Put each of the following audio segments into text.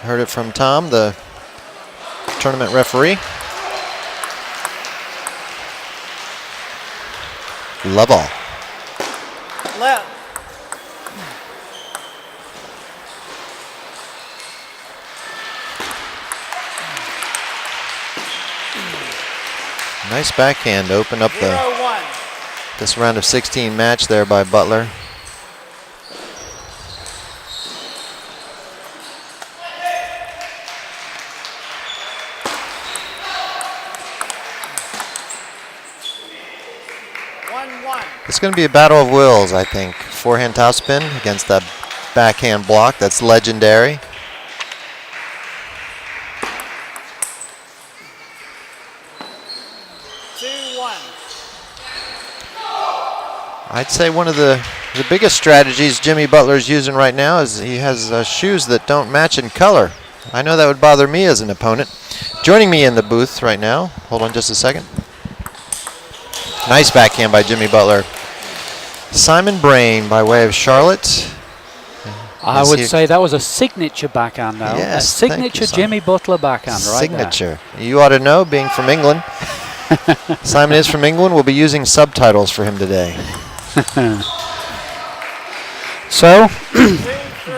Heard it from Tom, the tournament referee. Love all. Left. Nice backhand to open up this round of 16 match there by Butler. It's going to be a battle of wills, I think. Forehand topspin against that backhand block. That's legendary. I'd say one of the biggest strategies Jimmy Butler's using right now is he has shoes that don't match in color. I know that would bother me as an opponent. Joining me in the booth right now, hold on just a second. Nice backhand by Jimmy Butler. Simon Brain by way of Charlotte. I would say that was a signature backhand now. Yes, a signature Jimmy Butler backhand right signature. There. You ought to know, being from England. Simon is from England. We'll be using subtitles for him today. So,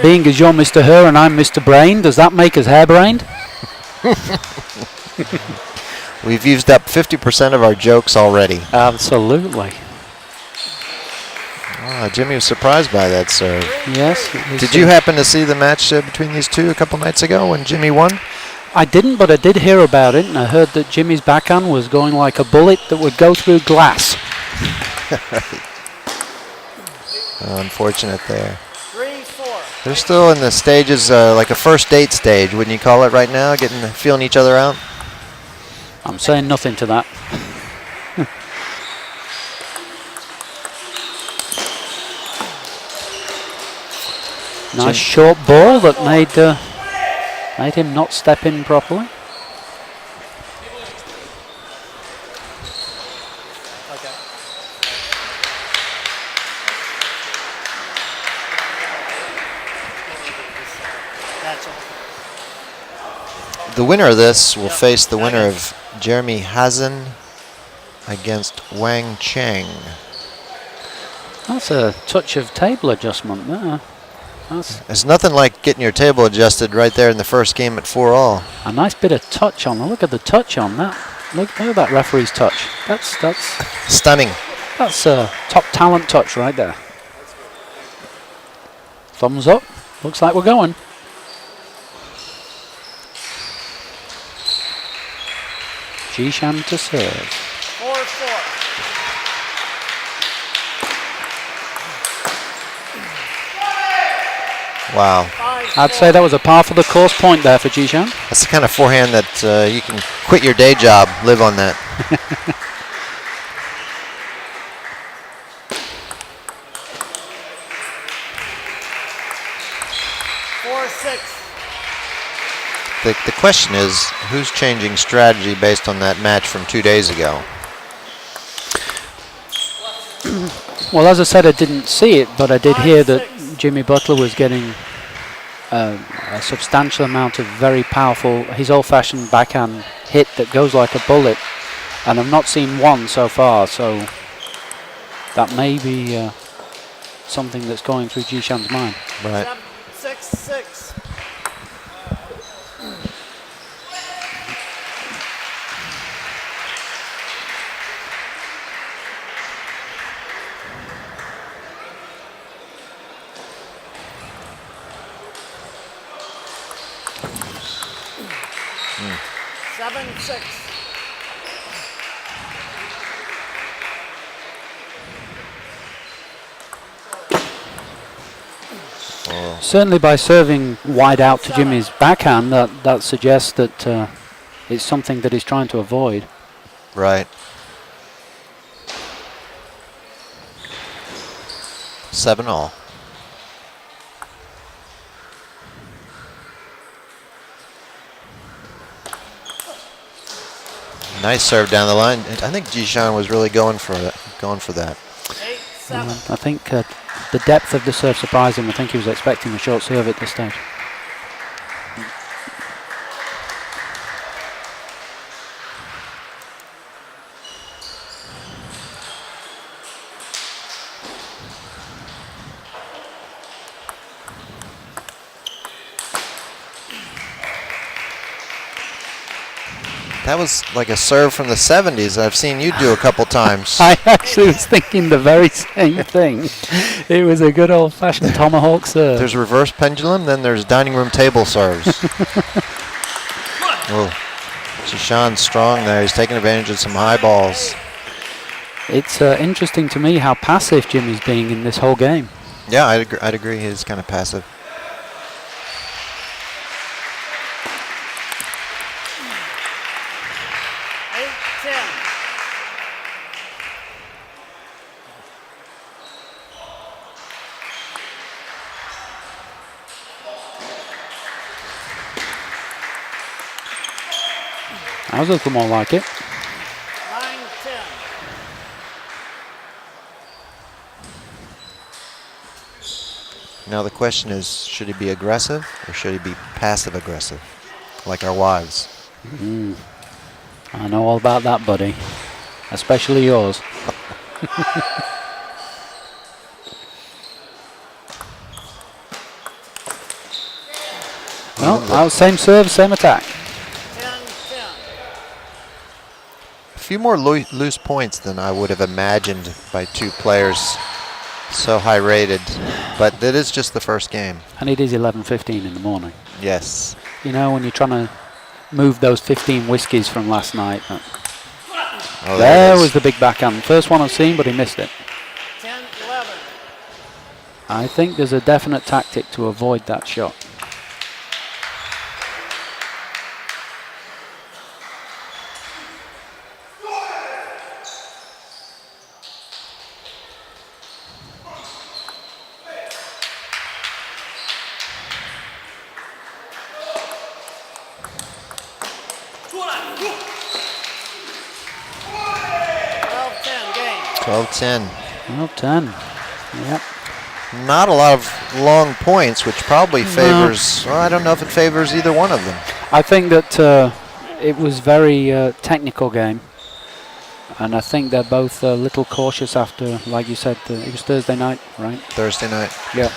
being as you're Mr. Her and I'm Mr. Brain, does that make us harebrained? We've used up 50% of our jokes already. Absolutely. Oh, Jimmy was surprised by that serve. Yes. Did you happen to see the match between these two a couple nights ago when Jimmy won? I didn't, but I did hear about it, and I heard that Jimmy's backhand was going like a bullet that would go through glass. Right. Unfortunate there. They're still in the stages, like a first date stage, wouldn't you call it right now? Feeling each other out? I'm saying nothing to that. Nice short ball that made him not step in properly. The winner of this will face the winner of Jeremy Hazen against Wang Cheng. That's a touch of table adjustment there. There's nothing like getting your table adjusted right there in the first game at 4-all. A nice bit of touch on. Look at the touch on that. Look at that referee's touch. That's stunning. That's a top talent touch right there. Thumbs up. Looks like we're going. Jishan to serve. 4-4. Wow. I'd say that was a par for the course point there for Jishan. That's the kind of forehand that you can quit your day job, live on that. The question is, who's changing strategy based on that match from 2 days ago? Well, as I said, I didn't see it, but I did hear that Jimmy Butler was getting a substantial amount of very powerful, his old-fashioned backhand hit that goes like a bullet, and I've not seen one so far, so that may be something that's going through Jishan's mind. Right. 6-6. Certainly by serving wide out to Jimmy's backhand, that suggests that it's something that he's trying to avoid. Right. 7-all. Nice serve down the line. I think Jishan was really going for that. I think the depth of the serve surprised him. I think he was expecting a short serve at this stage. That was like a serve from the 70s I've seen you do a couple times. I actually was thinking the very same thing. It was a good old-fashioned tomahawk serve. There's reverse pendulum, then there's dining room table serves. Oh, Jishan's strong there. He's taking advantage of some high balls. It's interesting to me how passive Jimmy's being in this whole game. Yeah, I'd agree. He's kind of passive. That was a little more like it. 9-10. Now the question is, should he be aggressive or should he be passive aggressive, like our wives? I know all about that, buddy. Especially yours. Well, same serve, same attack. 10-10. A few more loose points than I would have imagined by two players so high rated, but it is just the first game. And it is 11:15 in the morning. Yes. You know, when you're trying to move those 15 whiskies from last night. Oh, There was the big backhand. First one I've seen, but he missed it. 10-11. I think there's a definite tactic to avoid that shot. Game. 12-10. Well, 10. Yep. Not a lot of long points, which probably favors, well, I don't know if it favors either one of them. I think that it was very technical game. And I think they're both a little cautious after, like you said, it was Thursday night, right? Thursday night. Yeah.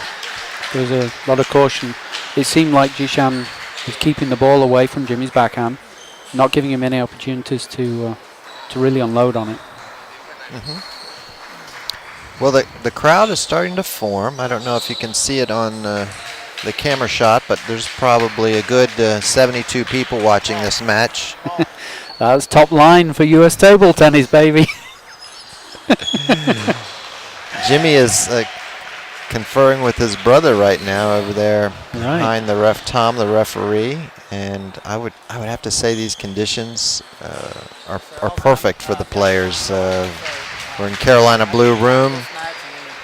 There was a lot of caution. It seemed like Jishan was keeping the ball away from Jimmy's backhand, not giving him any opportunities to really unload on it. Well, the crowd is starting to form. I don't know if you can see it on the camera shot, but there's probably a good 72 people watching this match. That's top line for US table tennis, baby. Jimmy is conferring with his brother right now over there behind the ref, Tom, the referee. And I would have to say these conditions are perfect for the players. We're in Carolina Blue Room.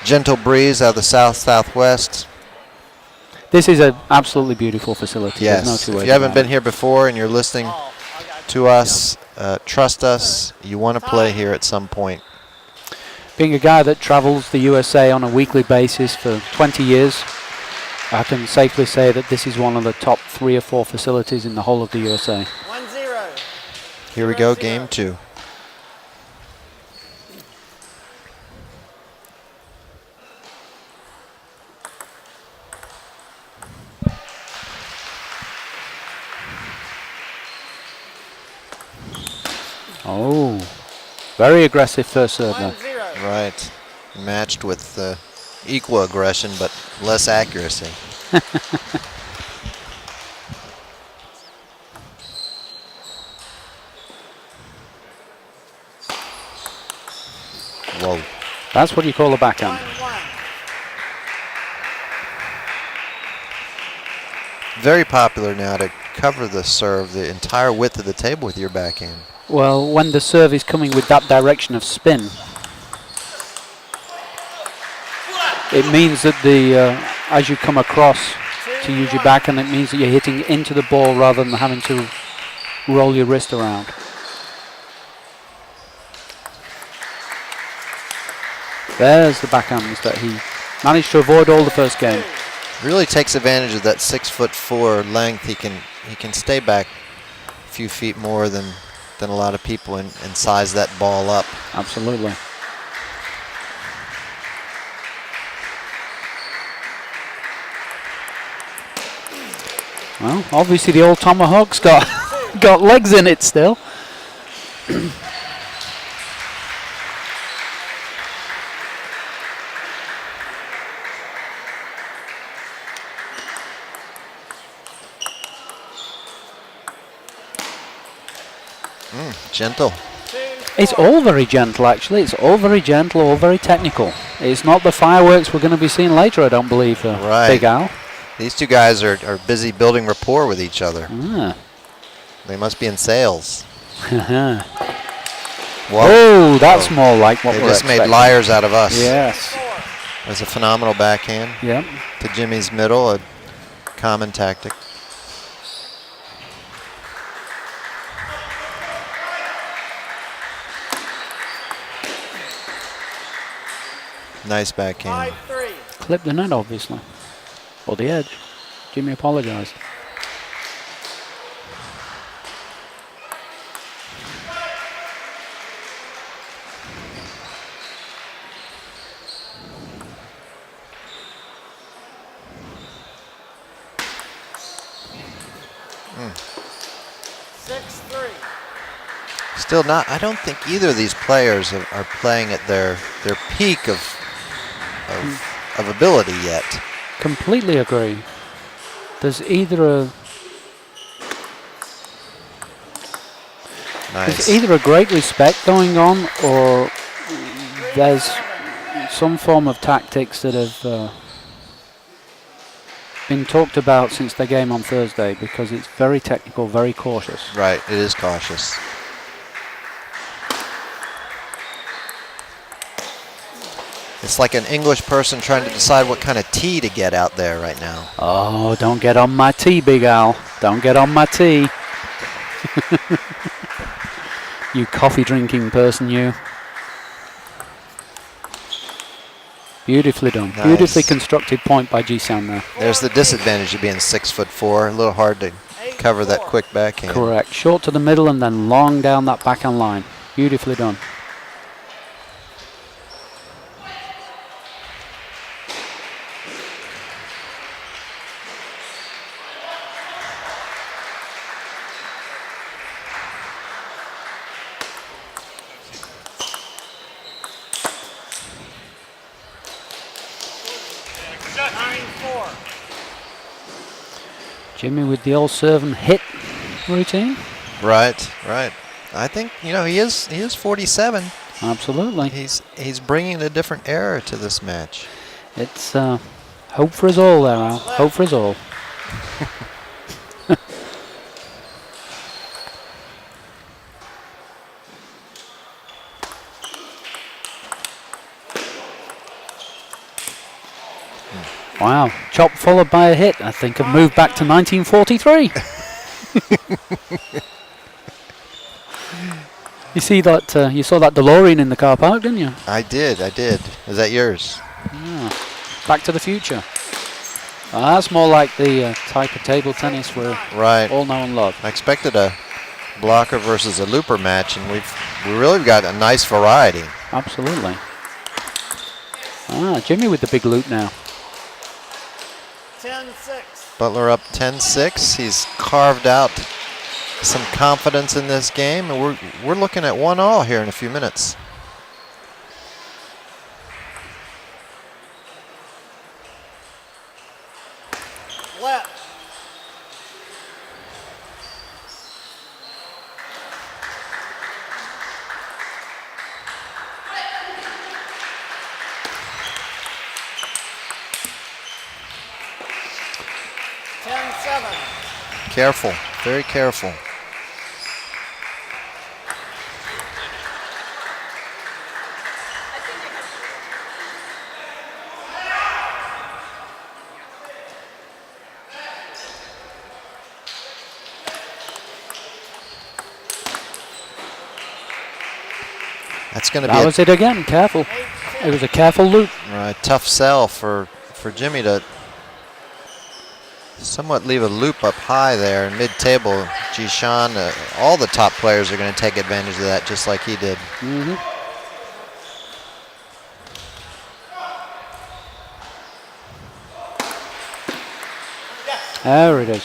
Gentle breeze out of the southwest. This is an absolutely beautiful facility. Yes. There's no two ways If you haven't about been it. here before and you're listening to us, trust us. You want to play here at some point. Being a guy that travels the USA on a weekly basis for 20 years, I can safely say that this is one of the top 3 or 4 facilities in the whole of the USA. 1-0. Here we go, game 2. Oh, very aggressive first serve there. 1-0. Right. Matched with equal aggression, but less accuracy. Whoa. That's what you call a backhand. 1-1. Very popular now to cover the serve the entire width of the table with your backhand. Well, when the serve is coming with that direction of spin, it means that as you come across to use your backhand, it means that you're hitting into the ball rather than having to roll your wrist around. There's the backhands that he managed to avoid all the first game. Really takes advantage of that 6'4" length. He can stay back a few feet more than a lot of people and size that ball up. Absolutely. Well, obviously the old tomahawk's got legs in it still. Gentle. It's all very gentle, actually. It's all very gentle, all very technical. It's not the fireworks we're going to be seeing later, I don't believe, Right. Big Al. These two guys are busy building rapport with each other. Ah. They must be in sales. Whoa, Whoa. that's more like what They we're just made expecting. liars out of us. Yes. It was a phenomenal backhand Yep. to Jimmy's middle, a common tactic. Nice backhand. 5-3. Clipped the net, obviously. Or the edge. Jimmy apologized. Mm. 6-3. Still not. I don't think either of these players are playing at their peak of ability yet. Completely agree. There's either Nice. a great respect going on, or there's some form of tactics that have been talked about since the game on Thursday, because it's very technical, very cautious. Right. It is cautious. It's like an English person trying to decide what kind of tea to get out there right now. Oh, don't get on my tee, Big Al. Don't get on my tee. You coffee drinking person, you. Beautifully done. Nice. Beautifully constructed point by Jishan there. There's the disadvantage of being 6'4", a little hard to cover that quick backhand. Correct. Short to the middle and then long down that backhand line. Beautifully done. Jimmy with the old serve and hit routine. Right, right. I think he is 47. Absolutely. He's bringing a different era to this match. It's hope for us all there, Al. Hope for us all. Wow, chop followed by a hit. I think I've moved back to 1943. You see that? You saw that DeLorean in the car park, didn't you? I did. Is that yours? Yeah. Back to the Future. That's more like the type of table tennis we all know and love. I expected a blocker versus a looper match, and we really got a nice variety. Absolutely. Jimmy with the big loop now. 10-6. Butler up 10-6. He's carved out some confidence in this game, and we're looking at 1-all here in a few minutes. Left. Careful, very careful. That's going to be That was it again. Careful. It was a careful loop. a tough sell for Jimmy to somewhat leave a loop up high there in mid-table. Jishan, all the top players are going to take advantage of that just like he did. Mm-hmm. There it is.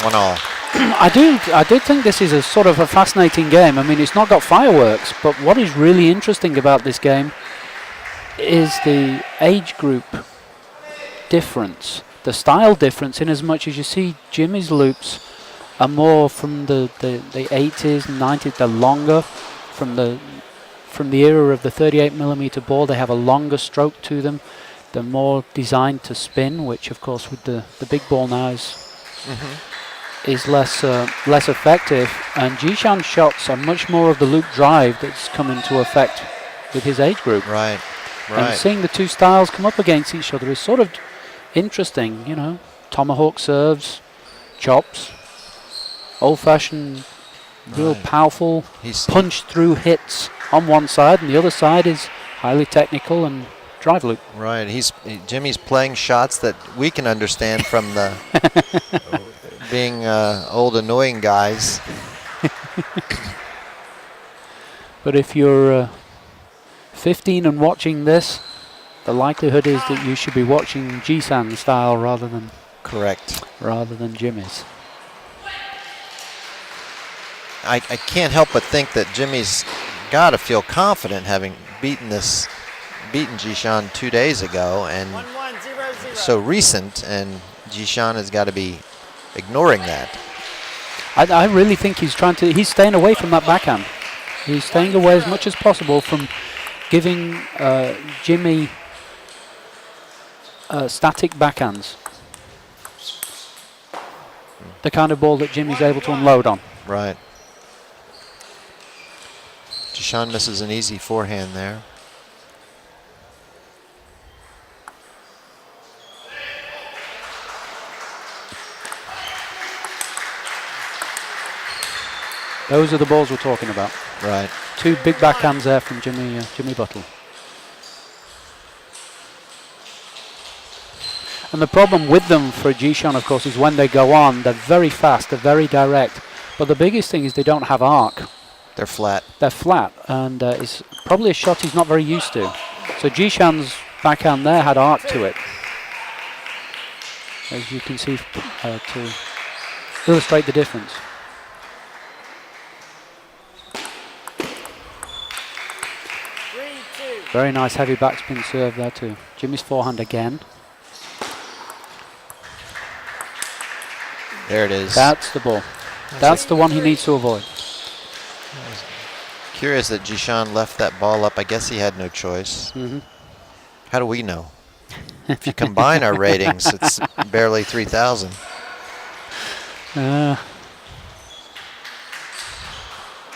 1-all. I do think this is a sort of a fascinating game. I mean, it's not got fireworks, but what is really interesting about this game is the age group difference, the style difference, in as much as you see Jimmy's loops are more from the 80s and 90s. They're longer from the era of the 38mm ball. They have a longer stroke to them. They're more designed to spin, which of course with the big ball now is less effective. And Jishan's shots are much more of the loop drive that's come into effect with his age group. Right. And seeing the two styles come up against each other is sort of interesting, you know. Tomahawk serves, chops, old-fashioned, real powerful, punch-through hits on one side, and the other side is highly technical and drive loop. Right. Jimmy's playing shots that we can understand from the being old annoying guys. But if you're 15 and watching this, the likelihood is that you should be watching Jishan's style rather than Jimmy's. I can't help but think that Jimmy's got to feel confident having beaten Jishan 2 days ago, and 1-1-0-0. so recent, and Jishan has got to be ignoring that. I really think he's staying away from that backhand. He's staying away as much as possible from giving Jimmy static backhands. The kind of ball that Jimmy's able to unload on. Right. Jishan misses an easy forehand there. Those are the balls we're talking about. Right. Two big backhands there from Jimmy Butler. And the problem with them for Jishan, of course, is when they go on, they're very fast, they're very direct. But the biggest thing is they don't have arc. They're flat. They're flat, and it's probably a shot he's not very used to. So Jishan's backhand there had arc to it, as you can see, to illustrate the difference. Very nice heavy backspin serve there too. Jimmy's forehand again. There it is. That's the ball. That's the one he needs to avoid. Curious that Jishan left that ball up. I guess he had no choice. How do we know? If you combine our ratings, it's barely 3,000.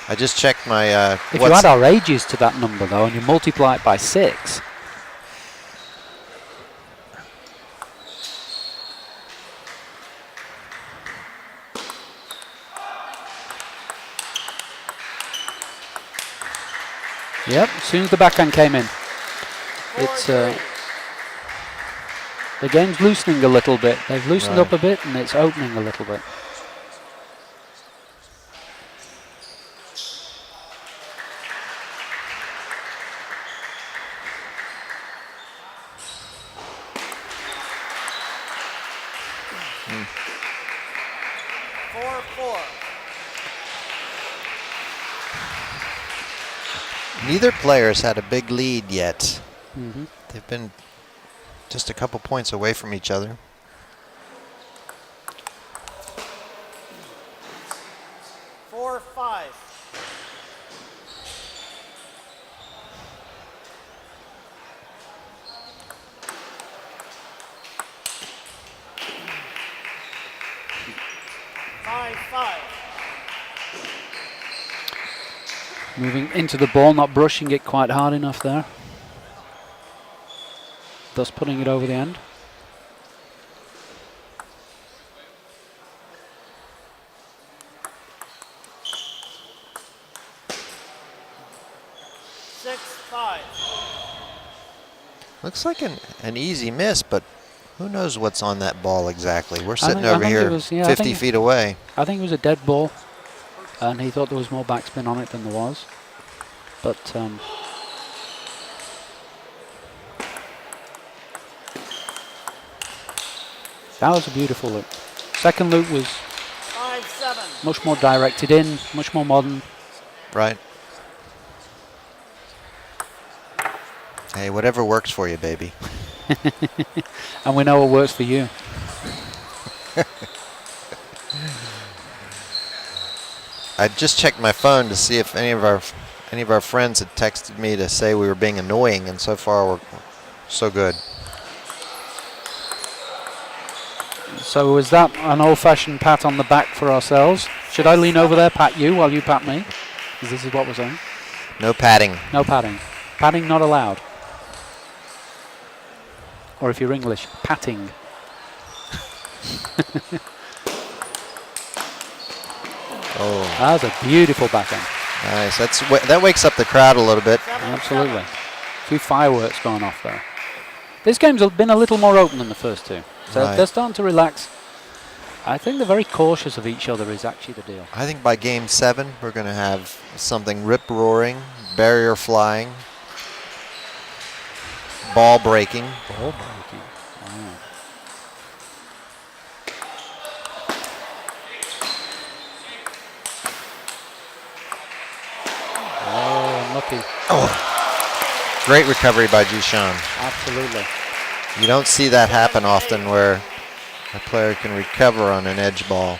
I just checked my... if you add our ages to that number, though, and you multiply it by 6... Yep, as soon as the backhand came in, it's the game's loosening a little bit. They've loosened up a bit, and it's opening a little bit. Neither player's had a big lead yet. They've been just a couple points away from each other. Moving into the ball, not brushing it quite hard enough there. Thus putting it over the end. Looks like an easy miss, but who knows what's on that ball exactly? We're sitting over here 50 feet away. I think it was a dead ball, and he thought there was more backspin on it than there was. But that was a beautiful loop. Second loop was 7. Much more directed in, much more modern. Right. Hey, whatever works for you, baby. And we know what works for you. I just checked my phone to see if any of our friends had texted me to say we were being annoying, and so far we're so good. So was that an old-fashioned pat on the back for ourselves? Should I lean over there, pat you, while you pat me? Because this is what we're saying. No padding. No patting. Patting not allowed. Or if you're English, patting. Oh, That's a beautiful backhand. nice. That wakes up the crowd a little bit. Absolutely. A few fireworks going off there. This game's been a little more open than the first two. So Right. they're starting to relax. I think they're very cautious of each other is actually the deal. I think by game 7, we're going to have something rip-roaring, barrier flying, ball breaking. Ball breaking. Wow. Oh, unlucky. Great recovery by Jishan. Absolutely. You don't see that happen often where a player can recover on an edge ball.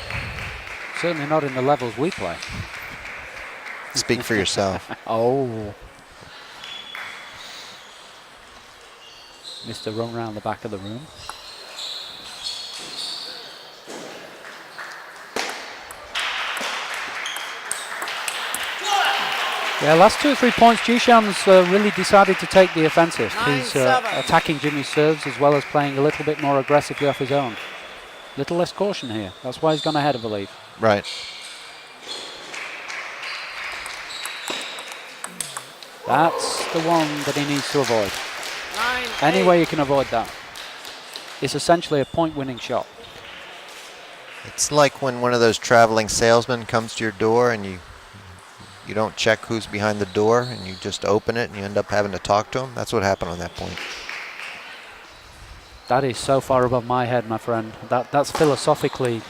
Certainly not in the levels we play. Speak for yourself. Oh. Mr. Run round the back of the room. Yeah, last 2 or 3 points, Jishan's really decided to take the offensive. He's 9-7. attacking Jimmy's serves as well as playing a little bit more aggressively off his own. Little less caution here. That's why he's gone ahead, I believe. Right. That's the one that he needs to avoid. 9, Any 8. way you can avoid that. It's essentially a point-winning shot. It's like when one of those traveling salesmen comes to your door and you don't check who's behind the door and you just open it and you end up having to talk to him. That's what happened on that point. That is so far above my head, my friend. That's philosophically.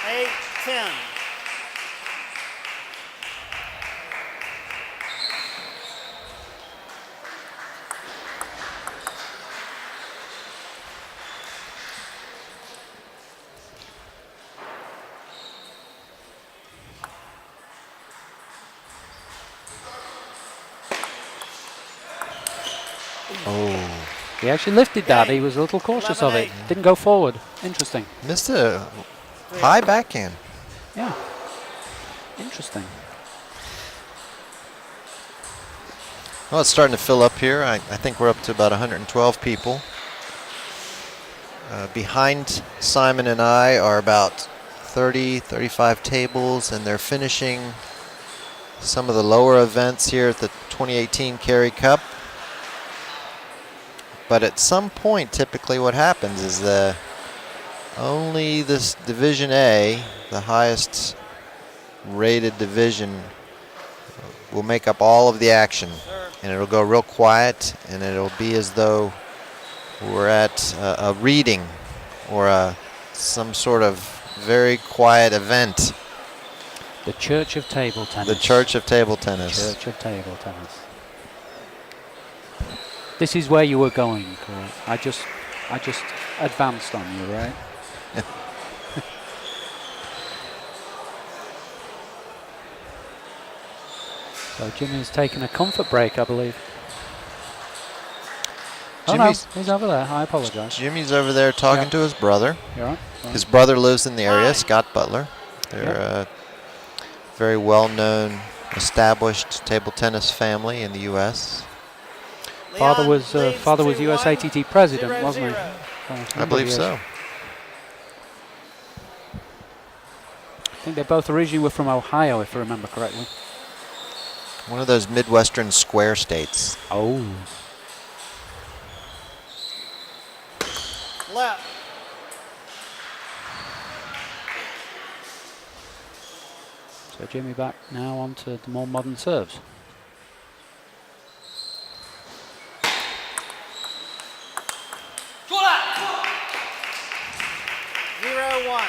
8, 10. Oh, He actually lifted that. He was a little cautious of it. 11-8. Didn't go forward. Interesting. missed a high backhand. Yeah. Interesting. Well, it's starting to fill up here. I think we're up to about 112 people. Behind Simon and I are about 30, 35 tables, and they're finishing some of the lower events here at the 2018 Cary Cup. But at some point, typically what happens is only this Division A, the highest rated division, will make up all of the action. And it'll go real quiet, and it'll be as though we're at a reading or some sort of very quiet event. The Church of Table Tennis. The Church of Table Tennis. Church of Table Tennis. This is where you were going, Corey. I just advanced on you, right? So Jimmy's taking a comfort break, I believe. Oh no, Jimmy's- he's over there. I apologise. Jimmy's over there talking Yeah. to his brother. You're right. His brother lives in the area, Scott Butler. They're a very well-known, established table tennis family in the U.S. Father Leon was leads US 2-1, ATT president, 0-0. wasn't he? I believe so. I think they both originally were from Ohio, if I remember correctly. One of those Midwestern square states. Oh. Left. So Jimmy back now onto the more modern serves. 4-1.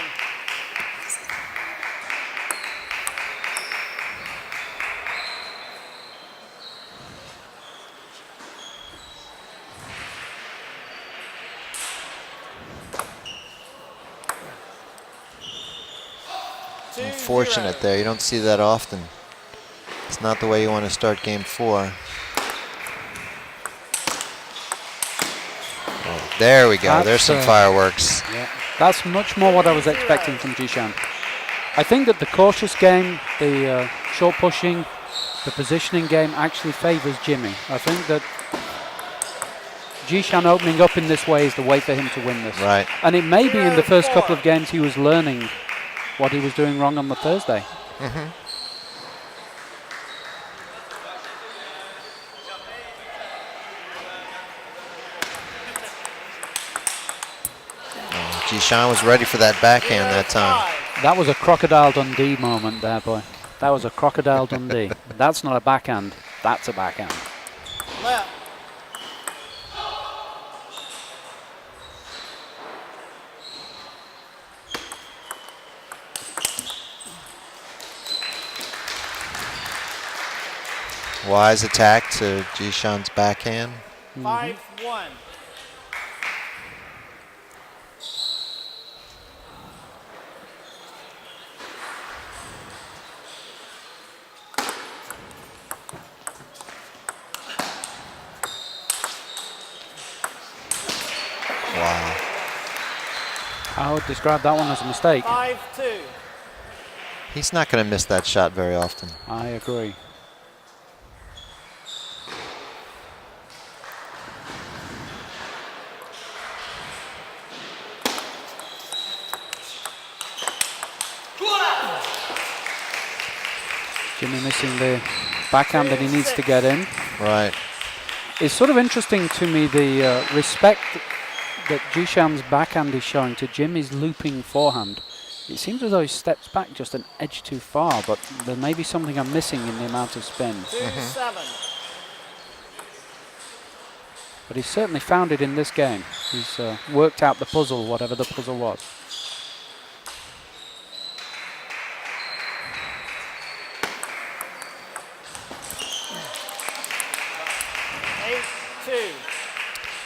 Unfortunate there. You don't see that often. It's not the way you want to start game 4. Oh, there we go. There's some fireworks. Yeah, that's much more what I was expecting from Jishan. I think that the cautious game, the short pushing, the positioning game actually favors Jimmy. I think that Jishan opening up in this way is the way for him to win this. Right. And it may be in the first couple of games he was learning what he was doing wrong on the Thursday. Mm-hmm. Jishan was ready for that backhand that time. That was a Crocodile Dundee moment there, boy. That was a Crocodile Dundee. That's not a backhand. That's a backhand. Left. Wise attack to Jishan's backhand. 5-1. Wow. I would describe that one as a mistake. 5-2. He's not going to miss that shot very often. I agree. Jimmy missing the backhand that he needs to get in. Right. It's sort of interesting to me the respect that Jishan's backhand is showing to Jimmy's looping forehand. It seems as though he steps back just an edge too far, but there may be something I'm missing in the amount of spin. 2-7. But he's certainly found it in this game. He's worked out the puzzle, whatever the puzzle was.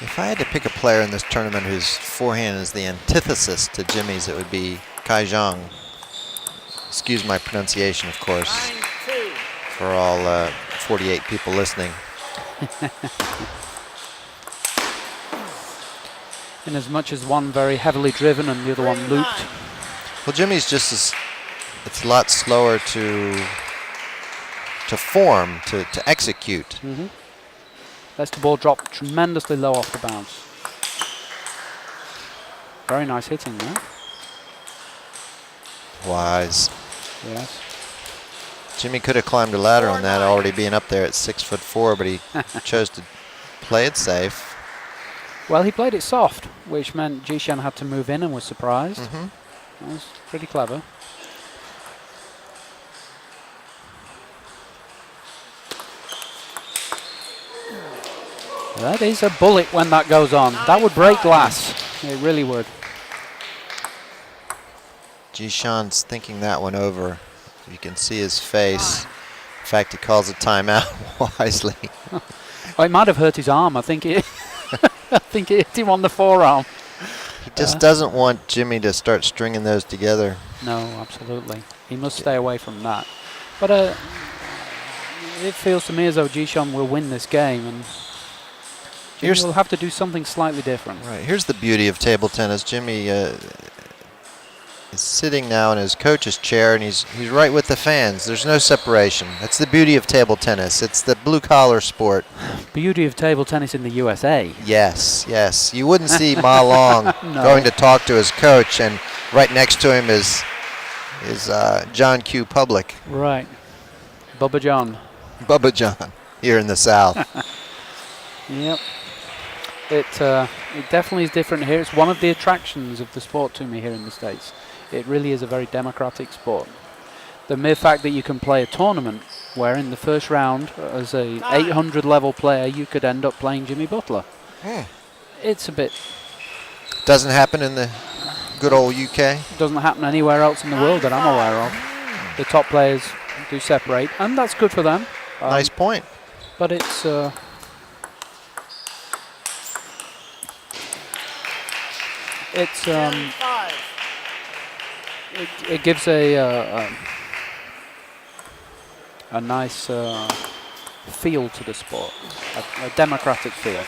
If I had to pick a player in this tournament whose forehand is the antithesis to Jimmy's, it would be Kai Zhang. Excuse my pronunciation, of course, 9-2. for all 48 people listening. In as much as one very heavily driven and the other one looped. Well, Jimmy's just as, it's a lot slower to form, to execute. Mm-hmm. Lets the ball drop tremendously low off the bounce. Very nice hitting there. Wise. Yes. Jimmy could have climbed a ladder on that, already being up there at 6'4", but he chose to play it safe. Well, he played it soft, which meant Jishan had to move in and was surprised. Mm-hmm. That was pretty clever. That is a bullet when that goes on. That would break glass. It really would. Jishan's thinking that one over. You can see his face. In fact, he calls a timeout wisely. Oh, it might have hurt his arm. I think it I think it hit him on the forearm. He just doesn't want Jimmy to start stringing those together. No, absolutely. He must stay away from that. But it feels to me as though Jishan will win this game, and Jimmy will have to do something slightly different. Right. Here's the beauty of table tennis. Jimmy is sitting now in his coach's chair, and he's right with the fans. There's no separation. That's the beauty of table tennis. It's the blue-collar sport. Beauty of table tennis in the USA. Yes, yes. You wouldn't see Ma Long No. going to talk to his coach, and right next to him is John Q. Public. Right. Bubba John. Bubba John here in the South. Yep. It definitely is different here. It's one of the attractions of the sport to me here in the States. It really is a very democratic sport. The mere fact that you can play a tournament where in the first round, as a 800 level player, you could end up playing Jimmy Butler. It's a bit... Doesn't happen in the good old UK. Doesn't happen anywhere else in the world that I'm aware of. The top players do separate, and that's good for them. Nice point. But it's Five. it gives a nice feel to the sport, a democratic feel.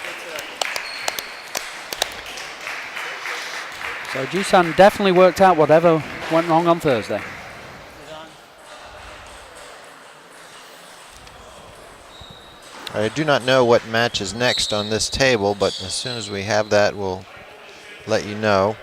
So Jishan definitely worked out whatever went wrong on Thursday. I do not know what match is next on this table, but as soon as we have that, we'll let you know.